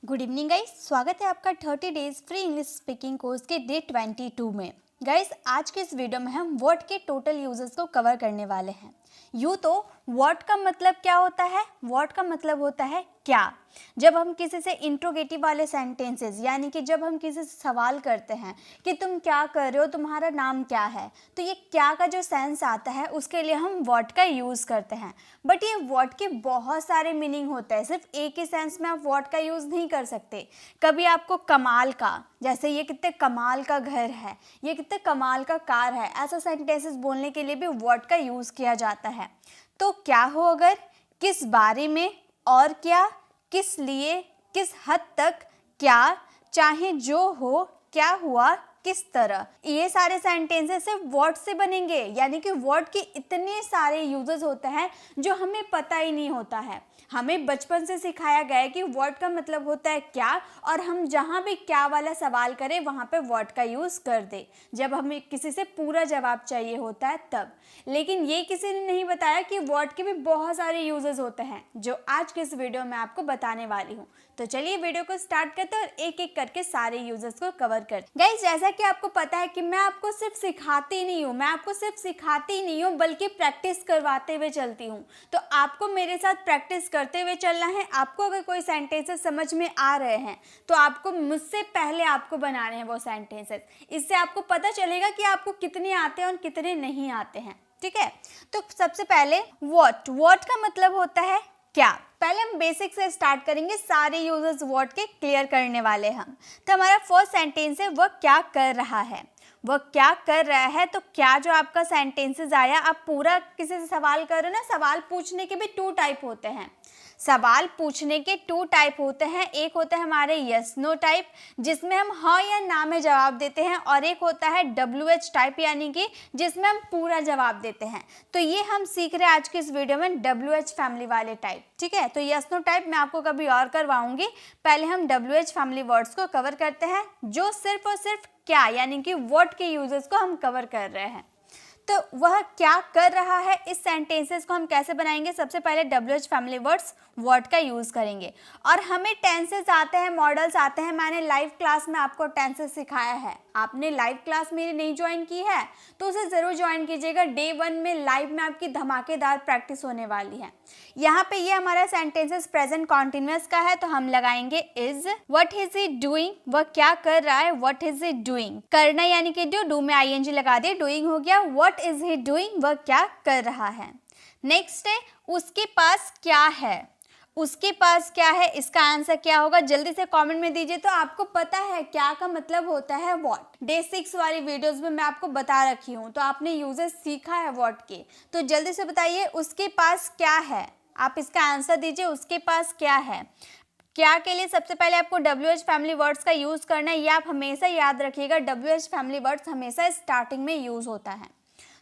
Good evening guys, स्वागत है आपका 30 days free English speaking course के डे 22 में। गाइस, आज के इस वीडियो में हम वर्ड के टोटल यूजेस को कवर करने वाले हैं। यूँ तो वर्ड का मतलब क्या होता है? वर्ड का मतलब होता है क्या। जब हम किसी से इंट्रोगेटिव वाले सेंटेंसेस यानी कि जब हम किसी से सवाल करते हैं कि तुम क्या कर रहे हो, तुम्हारा नाम क्या है, तो ये क्या का जो सेंस आता है उसके लिए हम वर्ड का यूज़ करते हैं। बट ये वर्ड के बहुत सारे मीनिंग होते हैं, सिर्फ एक ही सेंस में आप वर्ड का यूज़ नहीं कर सकते। कभी आपको कमाल का, जैसे ये कितने कमाल का घर है, ये कितने कमाल का कार है, ऐसा सेंटेंसेस बोलने के लिए भी वर्ड का यूज़ किया जाता है। तो क्या हो अगर, किस बारे में, और क्या, किस लिए, किस हद तक, क्या, चाहे जो हो, क्या हुआ, किस तरह, ये सारे सेंटेंसेस सिर्फ वर्ड से बनेंगे। यानी कि वर्ड के इतने सारे यूजेस होते हैं जो हमें पता ही नहीं होता है। हमें बचपन से सिखाया गया है कि वर्ड का मतलब होता है क्या, और हम जहाँ भी क्या वाला सवाल करें वहाँ पे वर्ड का यूज़ कर दे जब हमें किसी से पूरा जवाब चाहिए होता है तब। लेकिन ये किसी ने नहीं बताया कि वर्ड के भी बहुत सारे यूजेस होते हैं जो आज के इस वीडियो में आपको बताने वाली हूँ। तो चलिए वीडियो को स्टार्ट करते हैं और एक एक करके सारे यूजेस को कवर करते हैं। गाइस, जैसा कि आपको पता है कि मैं आपको सिर्फ सिखाती नहीं हूँ, बल्कि प्रैक्टिस करवाते हुए चलती हूँ। तो आपको मेरे साथ प्रैक्टिस करते हुए चलना है। आपको अगर कोई सेंटेंसेस समझ में आ रहे हैं तो आपको मुझसे पहले आपको बनाने हैं वो सेंटेंसेस। इससे आपको पता चलेगा कि आपको कितने आते हैं और कितने नहीं आते हैं। ठीक है, तो सबसे पहले व्हाट का मतलब होता है क्या। पहले हम बेसिक से स्टार्ट करेंगे, सारे यूजर्स वर्ड के क्लियर करने वाले हम। तो हमारा फर्स्ट सेंटेंस है वह क्या कर रहा है। वह क्या कर रहा है, तो क्या जो आपका सेंटेंसेस आया, आप पूरा किसी से सवाल कर रहे हो ना। सवाल पूछने के भी टू टाइप होते हैं। सवाल पूछने के टू टाइप होते हैं। एक होता है हमारे यस नो टाइप, जिसमें हम हाँ या ना में जवाब देते हैं, और एक होता है WH टाइप, यानी कि जिसमें हम पूरा जवाब देते हैं। तो ये हम सीख रहे हैं आज की इस वीडियो में WH फैमिली वाले टाइप। ठीक है, तो यस नो टाइप मैं आपको कभी और करवाऊंगी। पहले हम WH फैमिली वर्ड्स को कवर करते हैं, जो सिर्फ और सिर्फ क्या यानी कि व्हाट के यूजेस को हम कवर कर रहे हैं। तो वह क्या कर रहा है, इस सेंटेंसेस को हम कैसे बनाएंगे। सबसे पहले WH फैमिली वर्ड्स वर्ड का यूज़ करेंगे, और हमें टेंसेस आते हैं, मॉडल्स आते हैं। मैंने लाइव क्लास में आपको टेंसेस सिखाया है। आपने लाइव क्लास मेरी नहीं ज्वाइन की है तो उसे ज़रूर ज्वाइन कीजिएगा। डे 1 में लाइव में आपकी धमाकेदार प्रैक्टिस होने वाली है। यहाँ पे ये हमारा सेंटेंसेस प्रेजेंट कॉन्टिन्यूअस का है, तो हम लगाएंगे is. What is he doing, वह क्या कर रहा है। व्हाट इज ही डूइंग, करना यानी कि डू में ING लगा दिए, डूइंग हो गया। व्हाट इज ही डूइंग, वह क्या कर रहा है। नेक्स्ट है उसके पास क्या है। उसके पास क्या है, इसका आंसर क्या होगा, जल्दी से कमेंट में दीजिए। तो आपको पता है क्या का मतलब होता है व्हाट। डे 6 वाली वीडियोस में मैं आपको बता रखी हूँ, तो आपने यूजेस सीखा है व्हाट के। तो जल्दी से बताइए उसके पास क्या है। आप इसका आंसर दीजिए, उसके पास क्या है। क्या के लिए सबसे पहले आपको WH फैमिली वर्ड्स का यूज़ करना है। ये आप हमेशा याद रखिएगा, WH फैमिली वर्ड्स हमेशा स्टार्टिंग में यूज़ होता है।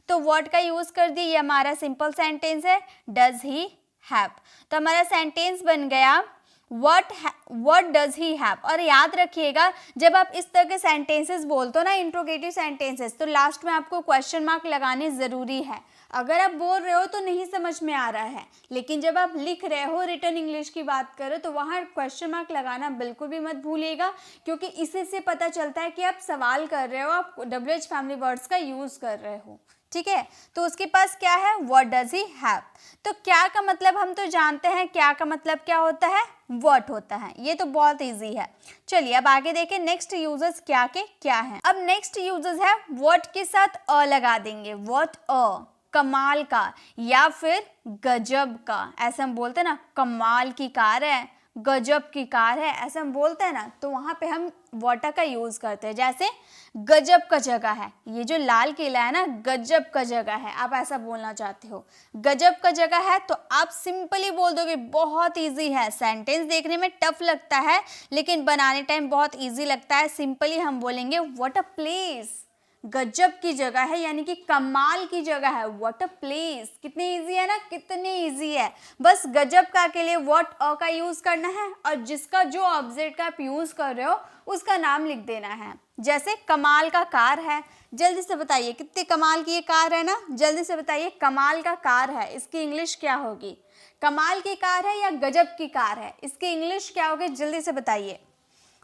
तो व्हाट का यूज़ कर दी, ये हमारा सिंपल सेंटेंस है, डज ही हैव। तो हमारा सेंटेंस बन गया व्हाट डज ही हैव। और याद रखिएगा, जब आप इस तरह के सेंटेंसेस बोलते हो ना, इंट्रोगेटिव सेंटेंसेस, तो लास्ट में आपको क्वेश्चन मार्क लगाने ज़रूरी है। अगर आप बोल रहे हो तो नहीं समझ में आ रहा है, लेकिन जब आप लिख रहे हो, रिटन इंग्लिश की बात करो, तो वहाँ क्वेश्चन मार्क लगाना बिल्कुल भी मत भूलिएगा, क्योंकि इससे से पता चलता है कि आप सवाल कर रहे हो, आप WH फैमिली वर्ड्स का यूज़ कर रहे हो। ठीक है, तो उसके पास क्या है, व्हाट डज ही हैव। तो क्या का मतलब हम तो जानते हैं, क्या का मतलब क्या होता है, व्हाट होता है। ये तो बहुत इजी है। चलिए अब आगे देखें नेक्स्ट यूजेस क्या के क्या हैं। अब नेक्स्ट यूजेस है व्हाट के साथ अ लगा देंगे। व्हाट अ, कमाल का या फिर गजब का, ऐसे हम बोलते हैं ना, कमाल की कार है, गजब की कार है, ऐसे हम बोलते हैं ना, तो वहाँ पे हम व्हाट का यूज़ करते हैं। जैसे गजब का जगह है, ये जो लाल किला है ना, गजब का जगह है, आप ऐसा बोलना चाहते हो, गजब का जगह है, तो आप सिंपली बोल दोगे। बहुत इजी है, सेंटेंस देखने में टफ लगता है लेकिन बनाने टाइम बहुत इजी लगता है। सिंपली हम बोलेंगे व्हाट अ प्लेस, गजब की जगह है यानी कि कमाल की जगह है, व्हाट अ प्लेस। कितनी इजी है ना, कितनी इजी है। बस गजब का के लिए व्हाट अ का यूज करना है, और जिसका जो ऑब्जेक्ट का आप यूज कर रहे हो उसका नाम लिख देना है। जैसे कमाल का कार है, जल्दी से बताइए कितने कमाल की ये कार है ना, जल्दी से बताइए कमाल का कार है, इसकी इंग्लिश क्या होगी। कमाल की कार है या गजब की कार है, इसकी इंग्लिश क्या होगी, जल्दी से बताइए।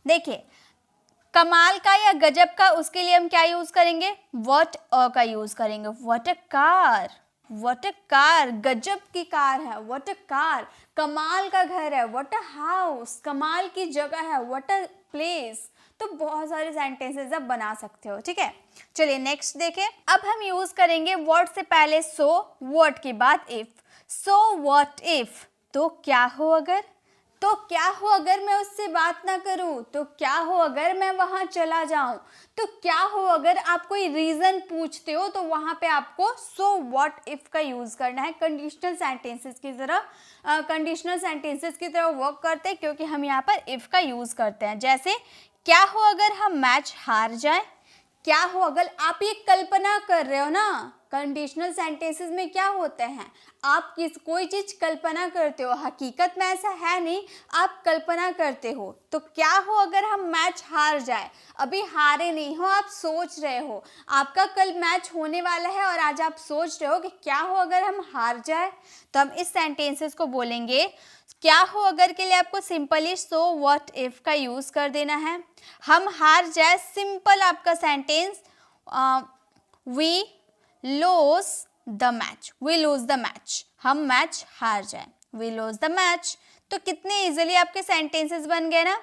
देखिए, कमाल का या गजब का, उसके लिए हम क्या यूज करेंगे, व्हाट अ का यूज करेंगे। What a car, what a car, गजब की कार है, व्हाट अ कार। कमाल का घर है, व्हाट अ हाउस, कमाल की जगह है, व्हाट अ प्लेस। तो बहुत सारे सेंटेंसेस आप बना सकते हो, ठीक है। चलिए नेक्स्ट देखें। अब हम यूज करेंगे व्हाट से पहले सो, व्हाट के बाद इफ। सो व्हाट इफ, तो क्या हो अगर, तो क्या हो अगर मैं उससे बात ना करूं, तो क्या हो अगर मैं वहां चला जाऊं, तो क्या हो अगर आप कोई रीजन पूछते हो तो वहां पे आपको सो व्हाट इफ का यूज करना है। कंडीशनल सेंटेंसेस की तरह वर्क करते हैं, क्योंकि हम यहाँ पर इफ का यूज करते हैं। जैसे क्या हो अगर हम मैच हार जाए, क्या हो अगर, आप ये कल्पना कर रहे हो ना, कंडीशनल सेंटेंसेस में क्या होते हैं, आप कोई चीज कल्पना करते हो, हकीकत में ऐसा है नहीं, आप कल्पना करते हो। तो क्या हो अगर हम मैच हार जाए, अभी हारे नहीं हो, आप सोच रहे हो, आपका कल मैच होने वाला है और आज आप सोच रहे हो कि क्या हो अगर हम हार जाए। तो हम इस सेंटेंसेस को बोलेंगे। क्या हो अगर के लिए आपको सिंपली सो व्हाट इफ का यूज कर देना है। हम हार जाए, सिंपल आपका sentence, we lose the match, we lose the match, हम मैच हार जाए, वी लूज द मैच। तो कितने इजीली आपके सेंटेंसेस बन गए ना।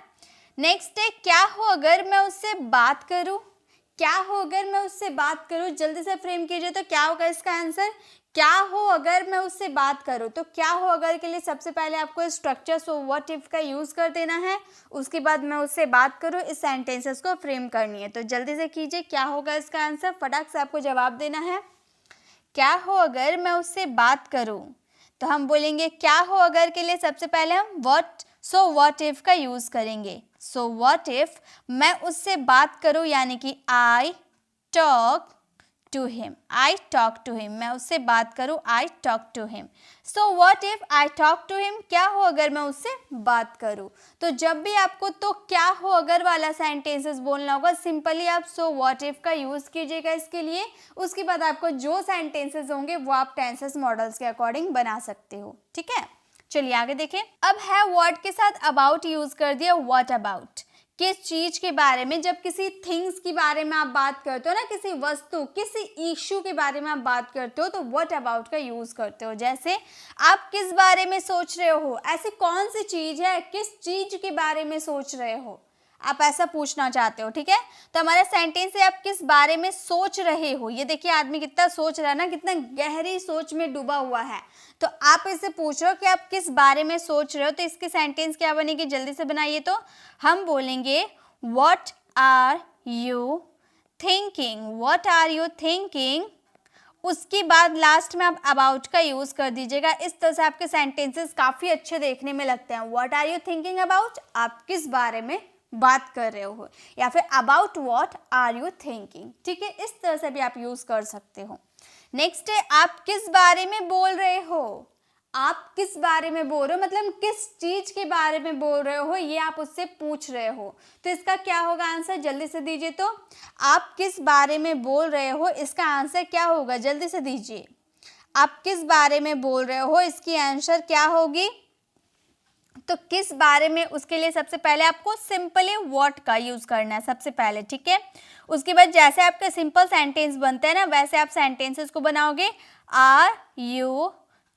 नेक्स्ट है क्या हो अगर मैं उससे बात करूं, क्या हो अगर मैं उससे बात करूं, जल्दी से फ्रेम कीजिए। तो क्या होगा इसका आंसर, क्या हो अगर मैं उससे बात करूं। तो क्या हो अगर के लिए सबसे पहले आपको स्ट्रक्चर सो व्हाट इफ का यूज कर देना है, उसके बाद मैं उससे बात करूं, इस सेंटेंसेस को फ्रेम करनी है। तो जल्दी से कीजिए, क्या होगा इसका आंसर, फटाक से आपको जवाब देना है। क्या हो अगर मैं उससे बात करूं, तो हम बोलेंगे क्या हो अगर के लिए सबसे पहले हम सो व्हाट इफ का यूज करेंगे। सो व्हाट इफ मैं उससे बात करूं, यानी कि I talk to him, I talk to him, मैं उससे बात करूं, I talk to him. So what if I talk to him, क्या हो अगर मैं उससे बात करूं। तो जब भी आपको तो क्या हो अगर वाला सेंटेंसेस बोलना होगा, सिंपली आप सो व्हाट इफ का यूज कीजिएगा इसके लिए। उसके बाद आपको जो सेंटेंसेस होंगे वो आप टेंसेस मॉडल्स के अकॉर्डिंग बना सकते हो, ठीक है। चलिए आगे देखें। अब है व्हाट के साथ अबाउट यूज कर दिया, व्हाट अबाउट, किस चीज के बारे में। जब किसी थिंग्स के बारे में आप बात करते हो ना, किसी वस्तु, किसी इशू के बारे में आप बात करते हो, तो व्हाट अबाउट का यूज करते हो। जैसे आप किस बारे में सोच रहे हो, ऐसी कौन सी चीज है, किस चीज के बारे में सोच रहे हो, आप ऐसा पूछना चाहते हो, ठीक है। तो हमारा सेंटेंस है आप किस बारे में सोच रहे हो। ये देखिए आदमी कितना सोच रहा है ना, कितना गहरी सोच में डूबा हुआ है। तो आप इससे पूछ रहे हो कि आप किस बारे में सोच रहे हो, तो इसकी सेंटेंस क्या बनेगी, जल्दी से बनाइए। तो हम बोलेंगे what are you thinking, what are you thinking. उसके बाद लास्ट में आप अबाउट का यूज कर दीजिएगा। इस तरह से आपके सेंटेंसेस काफी अच्छे देखने में लगते हैं। What are you thinking about, आप किस बारे में बात कर रहे हो, या फिर about what are you thinking, ठीक है। इस तरह से भी आप यूज कर सकते हो। नेक्स्ट है आप किस बारे में बोल रहे हो, आप किस बारे में बोल रहे हो, मतलब किस चीज के बारे में बोल रहे हो, ये आप उससे पूछ रहे हो। तो इसका क्या होगा आंसर, जल्दी से दीजिए। तो आप किस बारे में बोल रहे हो, इसका आंसर क्या होगा, जल्दी से दीजिए। आप किस बारे में बोल रहे हो, इसकी आंसर क्या होगी। तो किस बारे में, उसके लिए सबसे पहले आपको सिंपली व्हाट का यूज करना है सबसे पहले, ठीक है। उसके बाद जैसे आपके सिंपल सेंटेंस बनते हैं ना, वैसे आप सेंटेंसेस को बनाओगे। Are you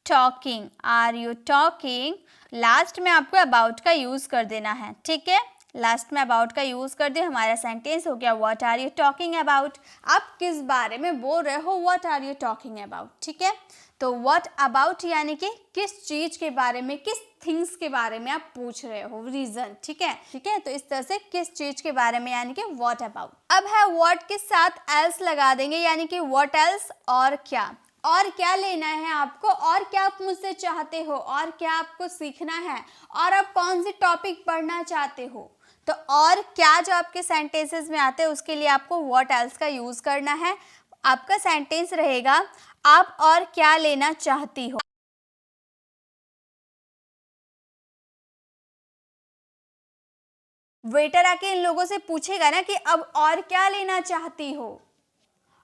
talking, are you talking, last में आपको अबाउट का यूज कर देना है, ठीक है। लास्ट में अबाउट का यूज कर दिया, हमारा सेंटेंस हो गया what are you talking about. आप किस बारे में बोल रहे हो, what are you talking about, ठीक है। तो व्हाट अबाउट यानी कि किस चीज के बारे में, किस थिंग्स के बारे में आप पूछ रहे हो, रीजन, ठीक है, ठीक है। तो इस तरह से किस चीज के बारे में, यानी कि व्हाट अबाउट। अब है व्हाट के साथ एल्स लगा देंगे, यानी कि व्हाट एल्स, और क्या, और क्या लेना है आपको, और क्या आप मुझसे चाहते हो, और क्या आपको सीखना है, और आप कौन सी टॉपिक पढ़ना चाहते हो। तो और क्या जो आपके सेंटेंसेस में आते हैं, उसके लिए आपको व्हाट एल्स का यूज करना है। आपका सेंटेंस रहेगा आप और क्या लेना चाहती हो। वेटर आके इन लोगों से पूछेगा ना कि अब और क्या लेना चाहती हो,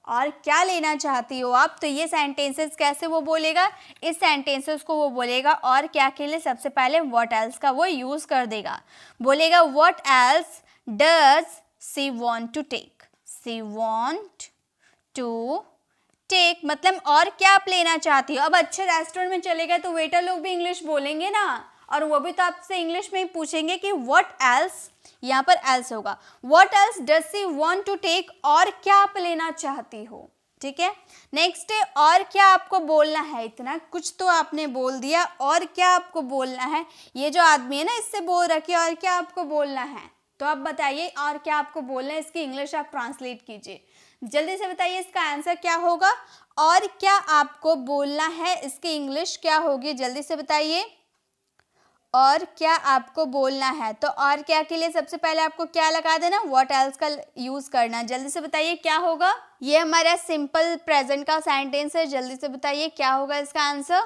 और क्या लेना चाहती हो आप, तो ये सेंटेंसेस कैसे वो बोलेगा, इस सेंटेंसेस को वो बोलेगा और क्या के लिए सबसे पहले व्हाट एल्स का वो यूज़ कर देगा, बोलेगा what else does she want to take, she want to take मतलब और क्या आप लेना चाहती हो। अब अच्छे रेस्टोरेंट में चले गए तो वेटर लोग भी इंग्लिश बोलेंगे ना, और वो भी तो आपसे इंग्लिश में ही पूछेंगे कि व्हाट एल्स, यहाँ पर एल्स होगा, what else does she want to take, और क्या आप लेना चाहती हो। ठीक है, नेक्स्ट है और क्या आपको बोलना है, इतना कुछ तो आपने बोल दिया, और क्या आपको बोलना है, ये जो आदमी है ना इससे बोल रखिए और क्या आपको बोलना है, तो आप बताइए और क्या आपको बोलना है, इसकी इंग्लिश आप ट्रांसलेट कीजिए, जल्दी से बताइए इसका आंसर क्या होगा, और क्या आपको बोलना है, इसकी इंग्लिश क्या होगी, जल्दी से बताइए, और क्या आपको बोलना है। तो और क्या के लिए सबसे पहले आपको क्या लगा देना, व्हाट एल्स का यूज करना, जल्दी से बताइए क्या होगा, ये हमारा सिंपल प्रेजेंट का सेंटेंस है, जल्दी से बताइए क्या होगा इसका आंसर,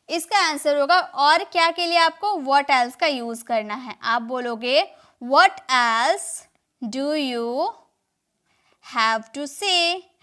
इसका आंसर होगा और क्या के लिए आपको व्हाट एल्स का यूज करना है, आप बोलोगे what else do you have to say,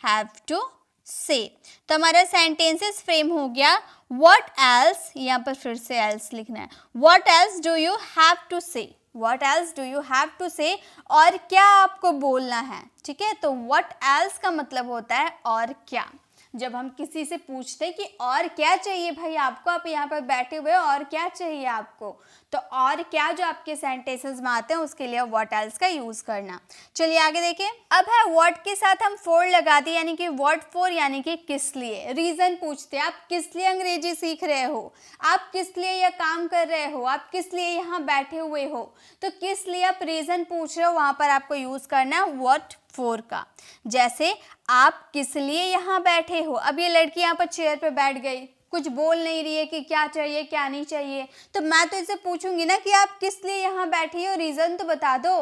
have to say, तो हमारा सेंटेंसेस फ्रेम हो गया, व्हाट एल्स, यहाँ पर फिर से एल्स लिखना है, what else do you have to say, what else do you have to say, और क्या आपको बोलना है। ठीक है, तो व्हाट एल्स का मतलब होता है और क्या, जब हम किसी से पूछते हैं कि और क्या चाहिए भाई आपको, आप यहाँ पर बैठे हुए हो और क्या चाहिए आपको, तो और क्या जो आपके सेंटेंसेस में आते हैं उसके लिए व्हाट एल्स का यूज करना। चलिए आगे देखें, अब है व्हाट के साथ हम फॉर लगा दिए, यानी कि व्हाट फॉर यानी कि किस लिए, रीजन पूछते हैं आप किस लिए अंग्रेजी सीख रहे हो, आप किस लिए यह काम कर रहे हो, आप किस लिए यहाँ बैठे हुए हो, तो किस लिए आप रीजन पूछ रहे हो, वहां पर आपको यूज करना है व्हाट फॉर का। जैसे आप किस लिए यहाँ बैठे हो, अब ये लड़की यहाँ पर चेयर पे बैठ गई, कुछ बोल नहीं रही है कि क्या चाहिए क्या नहीं चाहिए, तो मैं तो इससे पूछूंगी ना कि आप किस लिए यहाँ बैठी हो, रीजन तो बता दो।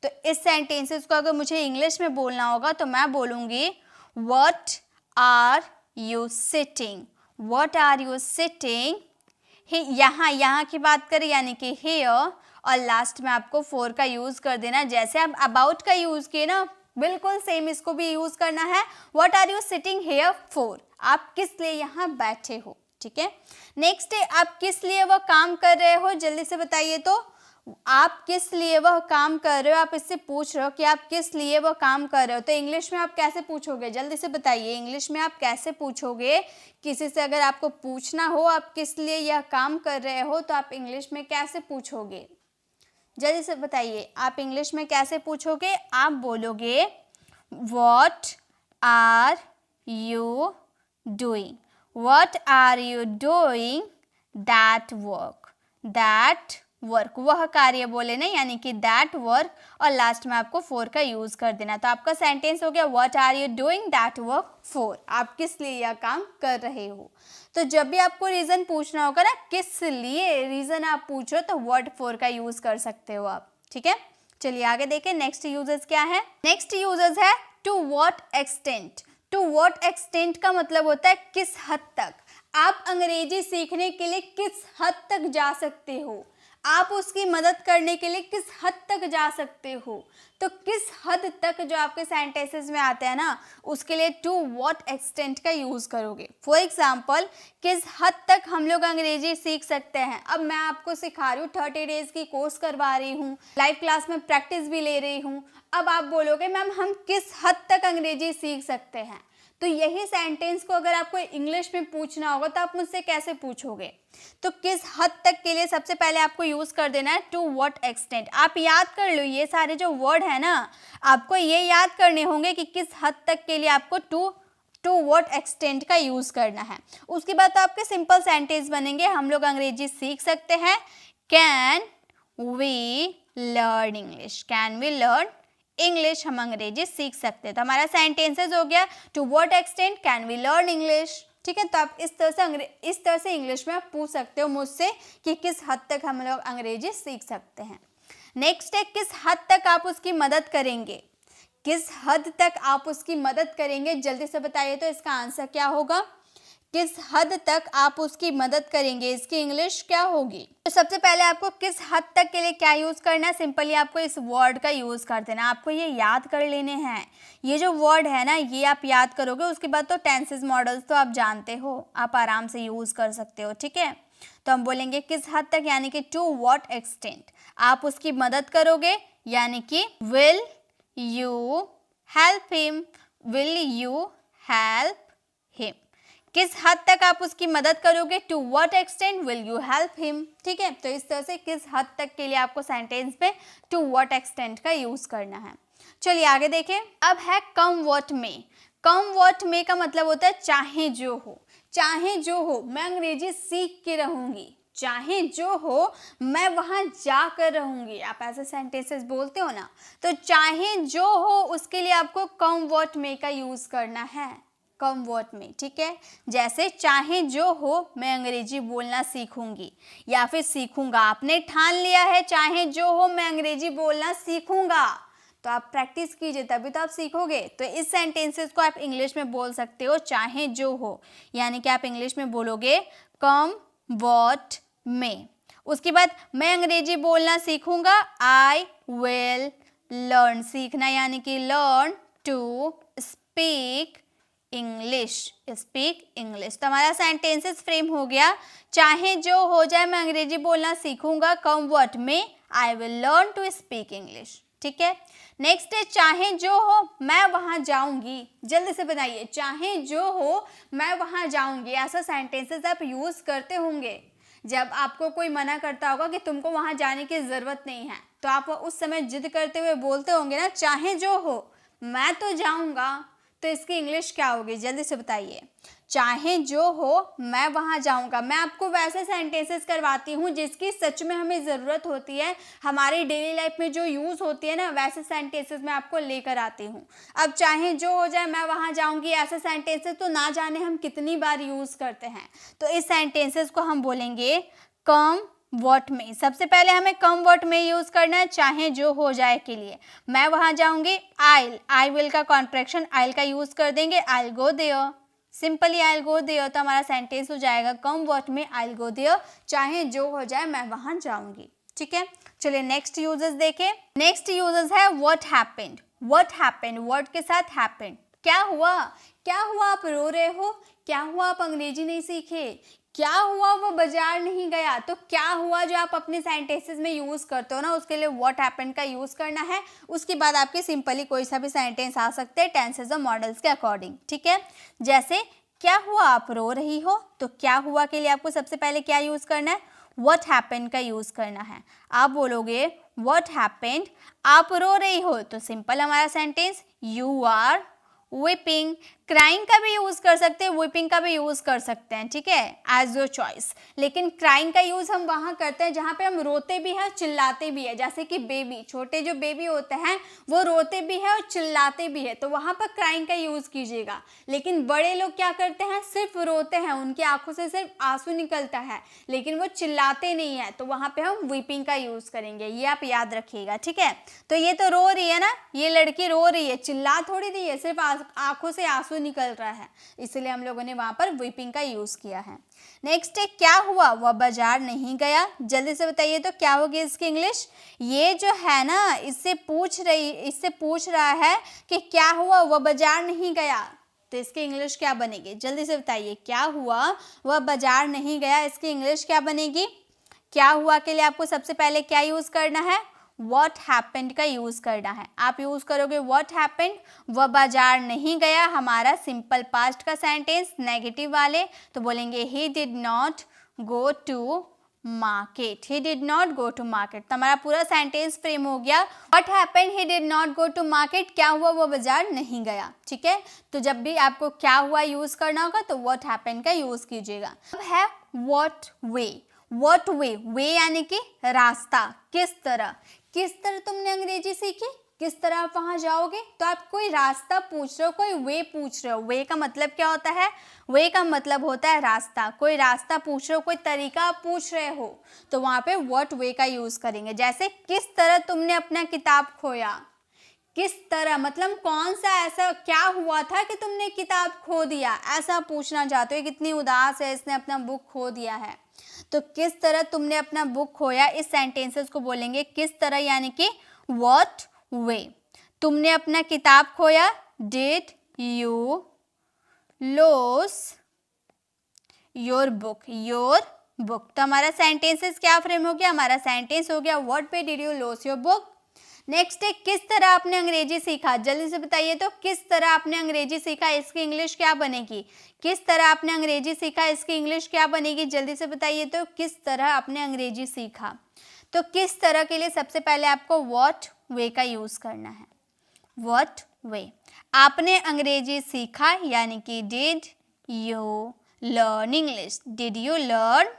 तो इस सेंटेंसेस को अगर मुझे इंग्लिश में बोलना होगा तो मैं बोलूंगी what are you sitting, what are you sitting, यहाँ की बात करें यानी कि हियर, और लास्ट में आपको फॉर का यूज कर देना, जैसे आप अबाउट का यूज किए ना बिल्कुल सेम इसको भी यूज करना है, what are you sitting here for, आप किस लिए यहाँ बैठे हो। ठीक है, नेक्स्ट है आप किस लिए वह काम कर रहे हो, जल्दी से बताइए, तो आप किस लिए वह काम कर रहे हो, आप इससे पूछ रहे हो कि आप किस लिए वह काम कर रहे हो, तो इंग्लिश में आप कैसे पूछोगे, जल्दी से बताइए इंग्लिश में आप कैसे पूछोगे, किसी से अगर आपको पूछना हो आप किस लिए यह काम कर रहे हो तो आप इंग्लिश में कैसे पूछोगे, जल्दी से बताइए आप इंग्लिश में कैसे पूछोगे, आप बोलोगे what are you doing, what are you doing that work, that work वह कार्य बोले ना, यानी कि दैट वर्क, और लास्ट में आपको फॉर का यूज कर देना, तो आपका सेंटेंस हो गया what are you doing that work for, आप किस लिए यह काम कर रहे हो। तो जब भी आपको रीजन पूछना होगा ना, किस लिए रीजन आप पूछो तो व्हाट फॉर का यूज कर सकते हो आप। ठीक है, चलिए आगे देखें नेक्स्ट यूजेस क्या है, नेक्स्ट यूजेस है to what extent, to what extent का मतलब होता है किस हद तक, आप अंग्रेजी सीखने के लिए किस हद तक जा सकते हो, आप उसकी मदद करने के लिए किस हद तक जा सकते हो, तो किस हद तक जो आपके सेंटेंसेस में आते हैं ना उसके लिए टू व्हाट एक्सटेंट का यूज करोगे। फॉर एग्जांपल किस हद तक हम लोग अंग्रेजी सीख सकते हैं, अब मैं आपको सिखा रही हूँ 30 डेज की कोर्स करवा रही हूँ, लाइव क्लास में प्रैक्टिस भी ले रही हूँ, अब आप बोलोगे मैम हम किस हद तक अंग्रेजी सीख सकते हैं, तो यही सेंटेंस को अगर आपको इंग्लिश में पूछना होगा तो आप मुझसे कैसे पूछोगे, तो किस हद तक के लिए सबसे पहले आपको यूज कर देना है टू व्हाट एक्सटेंट। आप याद कर लो ये सारे जो वर्ड है ना आपको ये याद करने होंगे कि किस हद तक के लिए आपको टू व्हाट एक्सटेंट का यूज करना है। उसके बाद तो आपके सिंपल सेंटेंस बनेंगे, हम लोग अंग्रेजी सीख सकते हैं, can we learn English, can we learn English, हम अंग्रेजी सीख सकते हैं, तो हमारा सेंटेंसेस हो गया to what extent can we learn English. ठीक है, तो आप इस तरह से इंग्लिश में आप पूछ सकते हो मुझसे कि किस हद तक हम लोग अंग्रेजी सीख सकते हैं। नेक्स्ट है किस हद तक आप उसकी मदद करेंगे, किस हद तक आप उसकी मदद करेंगे, जल्दी से बताइए तो इसका आंसर क्या होगा, किस हद तक आप उसकी मदद करेंगे, इसकी इंग्लिश क्या होगी। तो सबसे पहले आपको किस हद तक के लिए क्या यूज़ करना है, सिंपली आपको इस वर्ड का यूज़ कर देना। आपको ये याद कर लेने हैं, ये जो वर्ड है ना ये आप याद करोगे, उसके बाद तो टेंसेस मॉडल्स तो आप जानते हो, आप आराम से यूज़ कर सकते हो, ठीक है। तो हम बोलेंगे किस हद तक, यानी कि टू व्हाट एक्सटेंट आप उसकी मदद करोगे, यानी कि will you help him, will you help him. किस हद तक आप उसकी मदद करोगे, to what extent will you help him, ठीक है। तो इस तरह से किस हद तक के लिए आपको सेंटेंस में टू व्हाट एक्सटेंट का यूज करना है। चलिए आगे देखें। अब है कम व्हाट मे। कम व्हाट मे का मतलब होता है चाहे जो हो, चाहे जो हो मैं अंग्रेजी सीख के रहूंगी, चाहे जो हो मैं वहां जाकर रहूंगी, आप ऐसे सेंटेंसेस बोलते हो ना, तो चाहे जो हो उसके लिए आपको कम व्हाट मे का यूज करना है, कम व्हाट में, ठीक है। जैसे चाहे जो हो मैं अंग्रेजी बोलना सीखूंगी या फिर सीखूंगा, आपने ठान लिया है चाहे जो हो मैं अंग्रेजी बोलना सीखूंगा, तो आप प्रैक्टिस कीजिए तभी तो आप सीखोगे। तो इस सेंटेंसेस को आप इंग्लिश में बोल सकते हो चाहे जो हो, यानी कि आप इंग्लिश में बोलोगे कम व्हाट में। उसके बाद मैं अंग्रेजी बोलना सीखूंगा, आई विल लर्न, सीखना यानी कि learn to speak English, speak English. तो हमारा सेंटेंसेस फ्रेम हो गया, चाहे जो हो जाए मैं अंग्रेजी बोलना सीखूंगा, कम व्हाट में I will learn to speak English, ठीक है। नेक्स्ट है चाहे जो हो मैं वहां जाऊंगी, जल्दी से बनाइए, चाहे जो हो मैं वहां जाऊंगी। ऐसा सेंटेंसेस आप यूज करते होंगे जब आपको कोई मना करता होगा कि तुमको वहां जाने की जरूरत नहीं है, तो आप उस समय जिद करते हुए बोलते होंगे ना, चाहे जो हो मैं तो जाऊंगा, तो इसकी इंग्लिश क्या होगी, जल्दी से बताइए। चाहे जो हो मैं वहां जाऊंगा। मैं आपको वैसे सेंटेंसेस करवाती हूँ जिसकी सच में हमें ज़रूरत होती है, हमारी डेली लाइफ में जो यूज़ होती है ना, वैसे सेंटेंसेस मैं आपको लेकर आती हूँ। अब चाहे जो हो जाए मैं वहां जाऊंगी, ऐसे सेंटेंसेस तो ना जाने हम कितनी बार यूज़ करते हैं। तो इस सेंटेंसेस को हम बोलेंगे कम व्हाट में। सबसे पहले हमें कम व्हाट में यूज करना है चाहे जो हो जाए के लिए। मैं वहां जाऊंगी, आई विल का कॉन्ट्रैक्शन आइल का यूज कर देंगे, I will go there, simply I will go there. तो हमारा सेंटेंस हो जाएगा कम व्हाट में आई विल गो देयर, चाहे जो हो जाए मैं वहां जाऊंगी, ठीक है। चलिए नेक्स्ट यूजेस देखें। नेक्स्ट यूजेस है what happened. What happened word के साथ हैपेंड, क्या हुआ, क्या हुआ आप रो रहे हो, क्या हुआ आप अंग्रेजी नहीं सीखे, क्या हुआ वो बाजार नहीं गया। तो क्या हुआ जो आप अपने सेंटेंसेस में यूज करते हो ना, उसके लिए व्हाट हैपेंड का यूज करना है। उसके बाद आपके सिंपली कोई सा भी सेंटेंस आ सकते हैं टेंसेस और मॉडल्स के अकॉर्डिंग, ठीक है। जैसे क्या हुआ आप रो रही हो, तो क्या हुआ के लिए आपको सबसे पहले क्या यूज करना है, व्हाट हैपेंड का यूज करना है। आप बोलोगे व्हाट हैपेंड, आप रो रही हो, तो सिंपल हमारा sentence you are weeping. Crying का भी यूज कर सकते हैं, वीपिंग का भी यूज कर सकते हैं, ठीक है, एज योर चॉइस। लेकिन क्राइंग का यूज हम वहां करते हैं जहां पे हम रोते भी हैं चिल्लाते भी है, जैसे कि बेबी, छोटे जो बेबी होते हैं वो रोते भी है और चिल्लाते भी है, तो वहां पर क्राइंग का यूज कीजिएगा। लेकिन बड़े लोग क्या करते हैं, सिर्फ रोते हैं, उनकी आंखों से सिर्फ आंसू निकलता है लेकिन वो चिल्लाते नहीं है, तो वहां पे हम वीपिंग का यूज करेंगे, ये आप याद रखिएगा, ठीक है। तो ये तो रो रही है ना, ये लड़की रो रही है, चिल्ला थोड़ी रही है, सिर्फ आंखों से आंसू निकल रहा है, इसलिए हम लोगों ने वहां पर वीपिंग का यूज किया है। नेक्स्ट है क्या हुआ वह बाजार नहीं गया, जल्दी से बताइए तो क्या होगी इसकी इंग्लिश। ये जो है ना इससे पूछ रहा है कि क्या हुआ वह बाजार नहीं गया, तो इसकी इंग्लिश क्या बनेगी, जल्दी से बताइए। क्या हुआ वह बाजार नहीं गया, इसकी इंग्लिश क्या बनेगी। क्या हुआ के लिए आपको सबसे पहले क्या यूज करना है, व्हाट हैपेंड का यूज करना है। आप यूज करोगे व्हाट हैपेंड, वह बाजार नहीं गया, हमारा सिंपल पास्ट का सेंटेंस नेगेटिव वाले, तो बोलेंगे he did not go to market, he did not go to market. तो हमारा पूरा सेंटेंस फ्रेम हो गया, what happened he did not go to market, क्या हुआ वो बाजार नहीं गया, ठीक है। तो जब भी आपको क्या हुआ यूज करना होगा तो व्हाट हैपेंड का यूज कीजिएगा। अब है व्हाट वे। व्हाट वे, वे यानी कि रास्ता, किस तरह, किस तरह तुमने अंग्रेजी सीखी, किस तरह आप वहां जाओगे, तो आप कोई रास्ता पूछ रहे हो, कोई वे पूछ रहे हो। वे का मतलब क्या होता है, वे का मतलब होता है रास्ता, कोई रास्ता पूछ रहे हो, कोई तरीका आप पूछ रहे हो, तो वहां पे व्हाट वे का यूज करेंगे। जैसे किस तरह तुमने अपना किताब खोया, किस तरह मतलब कौन सा ऐसा क्या हुआ था कि तुमने किताब खो दिया, ऐसा पूछना चाहते हो। कितनी उदास है, इसने अपना बुक खो दिया है। तो किस तरह तुमने अपना बुक खोया, इस सेंटेंसेस को बोलेंगे किस तरह, यानी कि व्हाट वे। तुमने अपना किताब खोया, did you loss your book, your book. तो हमारा सेंटेंसेस क्या फ्रेम हो गया, हमारा सेंटेंस हो गया what way did you loss your book. Next है किस तरह आपने अंग्रेजी सीखा, जल्दी से बताइए। तो किस तरह आपने अंग्रेजी सीखा, इसकी इंग्लिश क्या बनेगी। किस तरह आपने अंग्रेजी सीखा, इसकी इंग्लिश क्या बनेगी, जल्दी से बताइए। तो किस तरह आपने अंग्रेजी सीखा, तो किस तरह के लिए सबसे पहले आपको व्हाट वे का यूज करना है। व्हाट वे, आपने अंग्रेजी सीखा यानी कि did you learn English, did you learn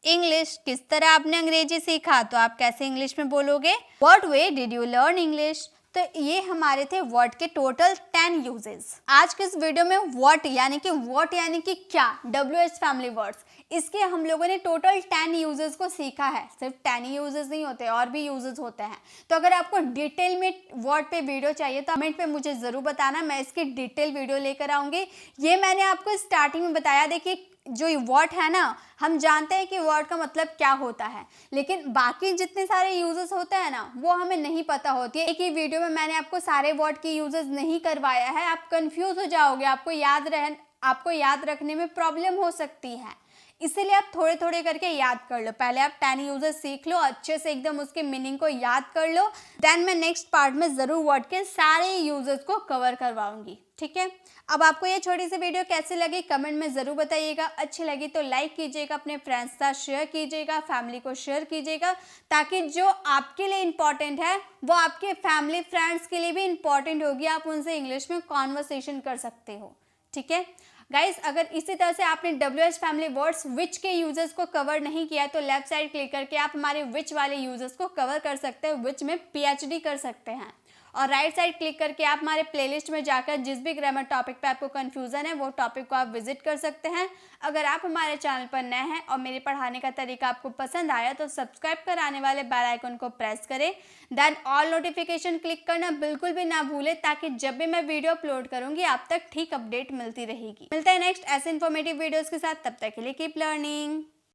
English. किस तरह आपने अंग्रेजी सीखा, तो आप कैसे इंग्लिश में बोलोगे, what way did you learn English. तो ये हमारे थे व्हाट के टोटल 10 यूजेस। आज के इस वीडियो में व्हाट यानी कि क्या, WH फैमिली वर्ड्स, इसके हम लोगों ने टोटल 10 यूजेस को सीखा है। सिर्फ 10 ही यूजेस नहीं होते, और भी यूजेस होते हैं। तो अगर आपको डिटेल में व्हाट पे वीडियो चाहिए तो कमेंट पे मुझे ज़रूर बताना, मैं इसकी डिटेल वीडियो लेकर आऊँगी। ये मैंने आपको स्टार्टिंग में बताया, देखिए जो वर्ड है ना, हम जानते हैं कि वर्ड का मतलब क्या होता है, लेकिन बाकी जितने सारे यूजेस होते हैं ना, वो हमें नहीं पता होती है। एक ही वीडियो में मैंने आपको सारे वर्ड के यूजेस नहीं करवाया है, आप कंफ्यूज हो जाओगे, आपको याद रखने में प्रॉब्लम हो सकती है। इसीलिए आप थोड़े थोड़े करके याद कर लो। पहले आप 10 यूजेस सीख लो अच्छे से, एकदम उसके मीनिंग को याद कर लो, देन मैं नेक्स्ट पार्ट में ज़रूर वर्ड के सारे यूजेस को कवर करवाऊंगी, ठीक है। अब आपको ये छोटी सी वीडियो कैसी लगी कमेंट में ज़रूर बताइएगा। अच्छी लगी तो लाइक कीजिएगा, अपने फ्रेंड्स के साथ शेयर कीजिएगा, फैमिली को शेयर कीजिएगा, ताकि जो आपके लिए इम्पॉर्टेंट है वो आपके फैमिली फ्रेंड्स के लिए भी इम्पॉर्टेंट होगी, आप उनसे इंग्लिश में कॉन्वर्सेशन कर सकते हो, ठीक है गाइस। अगर इसी तरह से आपने WH फैमिली वर्ड्स विच के यूजर्स को कवर नहीं किया तो लेफ्ट साइड क्लिक करके आप हमारे विच वाले यूजर्स को कवर कर सकते हैं, विच में PhD कर सकते हैं। और राइट साइड क्लिक करके आप हमारे प्लेलिस्ट में जाकर जिस भी ग्रामर टॉपिक पे आपको कंफ्यूजन है वो टॉपिक को आप विजिट कर सकते हैं। अगर आप हमारे चैनल पर नए हैं और मेरे पढ़ाने का तरीका आपको पसंद आया तो सब्सक्राइब कर आने वाले बेल आइकन को प्रेस करें, देन ऑल नोटिफिकेशन क्लिक करना बिल्कुल भी ना भूलें, ताकि जब भी मैं वीडियो अपलोड करूंगी आप तक ठीक अपडेट मिलती रहेगी। मिलते हैं नेक्स्ट ऐसे इन्फॉर्मेटिव वीडियोज़ के साथ, तब तक के लिए कीप लर्निंग।